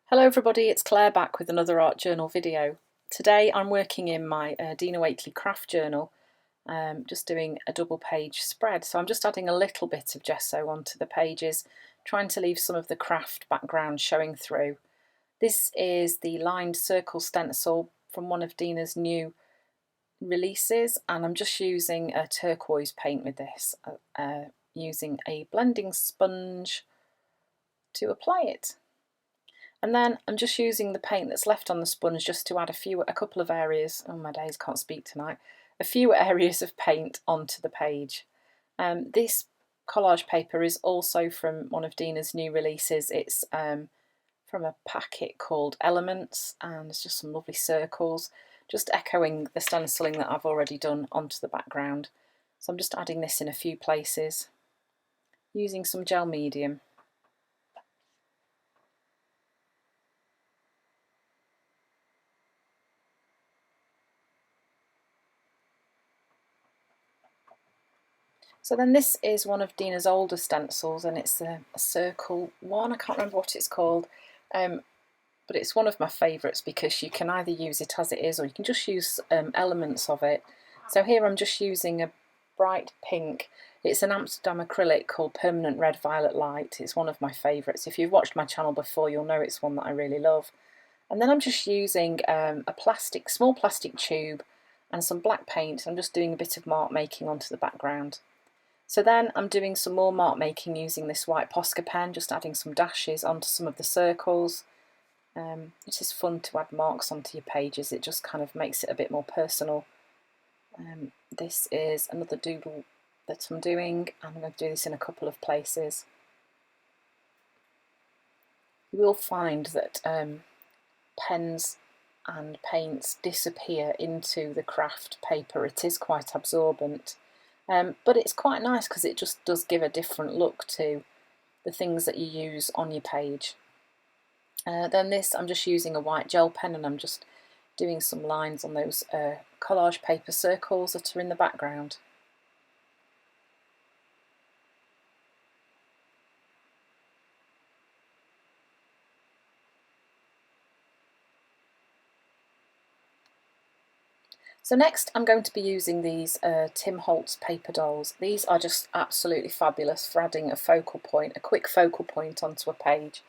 Hello everybody, it's Claire back with another art journal video. Today I'm working in my Dina Wakley craft journal, just doing a double page spread. So I'm just adding a little bit of gesso onto the pages, trying to leave some of the craft background showing through. This is the lined circle stencil from one of Dina's new releases, and I'm just using a turquoise paint with this, using a blending sponge to apply it. And then I'm just using the paint that's left on the sponge just to add a couple of areas, oh my days, can't speak tonight, a few areas of paint onto the page. This collage paper is also from one of Dina's new releases. It's from a packet called Elements, and it's just some lovely circles, just echoing the stenciling that I've already done onto the background. So I'm just adding this in a few places, using some gel medium. So then this is one of Dina's older stencils, and it's a circle one. I can't remember what it's called, but it's one of my favourites because you can either use it as it is or you can just use elements of it. So here I'm just using a bright pink. It's an Amsterdam acrylic called Permanent Red Violet Light. It's one of my favourites. If you've watched my channel before, you'll know it's one that I really love. And then I'm just using a small plastic tube and some black paint. I'm just doing a bit of mark making onto the background. So then I'm doing some more mark making using this white Posca pen, just adding some dashes onto some of the circles. It is fun to add marks onto your pages, it just kind of makes it a bit more personal. This is another doodle that I'm doing, and I'm going to do this in a couple of places. You will find that pens and paints disappear into the craft paper. It is quite absorbent. But it's quite nice because it just does give a different look to the things that you use on your page. Then this, I'm just using a white gel pen, and I'm just doing some lines on those collage paper circles that are in the background. So next I'm going to be using these Tim Holtz paper dolls. These are just absolutely fabulous for adding a focal point, a quick focal point onto a page.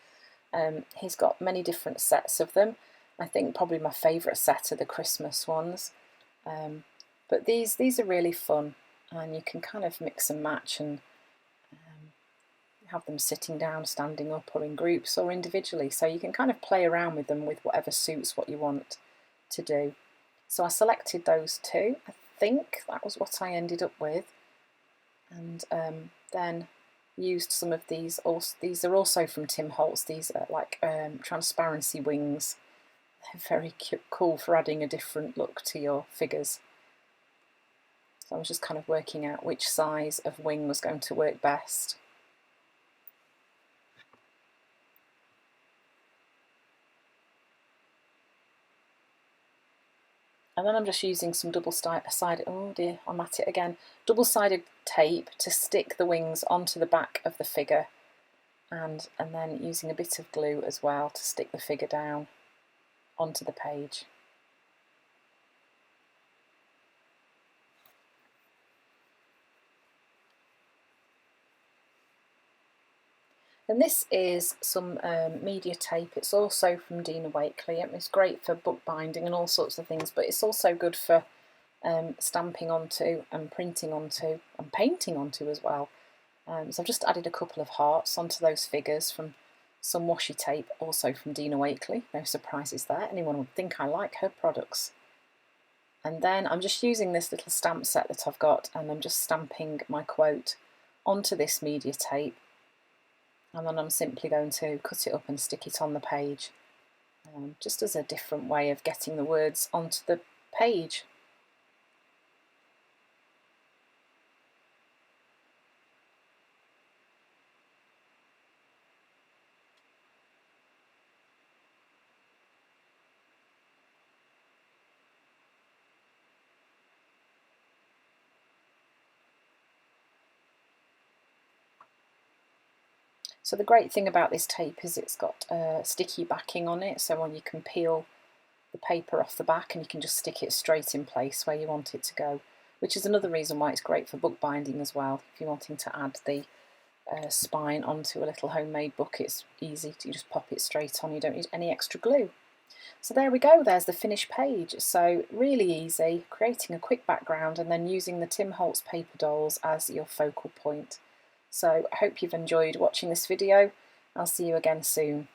He's got many different sets of them. I think probably my favourite set are the Christmas ones. But these are really fun, and you can kind of mix and match and have them sitting down, standing up, or in groups or individually. So you can kind of play around with them with whatever suits what you want to do. So I selected those two. I think that was what I ended up with, and then used some of these. These are also from Tim Holtz. These are like transparency wings. They're very cool for adding a different look to your figures. So I was just kind of working out which size of wing was going to work best. And then I'm just using some double-sided, oh dear, I'm at it again, double-sided tape to stick the wings onto the back of the figure, and then using a bit of glue as well to stick the figure down onto the page. And this is some media tape. It's also from Dina Wakley. It's great for bookbinding and all sorts of things, but it's also good for stamping onto and printing onto and painting onto as well. So I've just added a couple of hearts onto those figures from some washi tape, also from Dina Wakley. No surprises there. Anyone would think I like her products. And then I'm just using this little stamp set that I've got, and I'm just stamping my quote onto this media tape. And then I'm simply going to cut it up and stick it on the page, just as a different way of getting the words onto the page. So the great thing about this tape is it's got sticky backing on it, so when you can peel the paper off the back and you can just stick it straight in place where you want it to go, which is another reason why it's great for bookbinding as well. If you're wanting to add the spine onto a little homemade book, it's easy to just pop it straight on, you don't need any extra glue. So there we go, there's the finished page. So really easy, creating a quick background and then using the Tim Holtz paper dolls as your focal point. So I hope you've enjoyed watching this video. I'll see you again soon.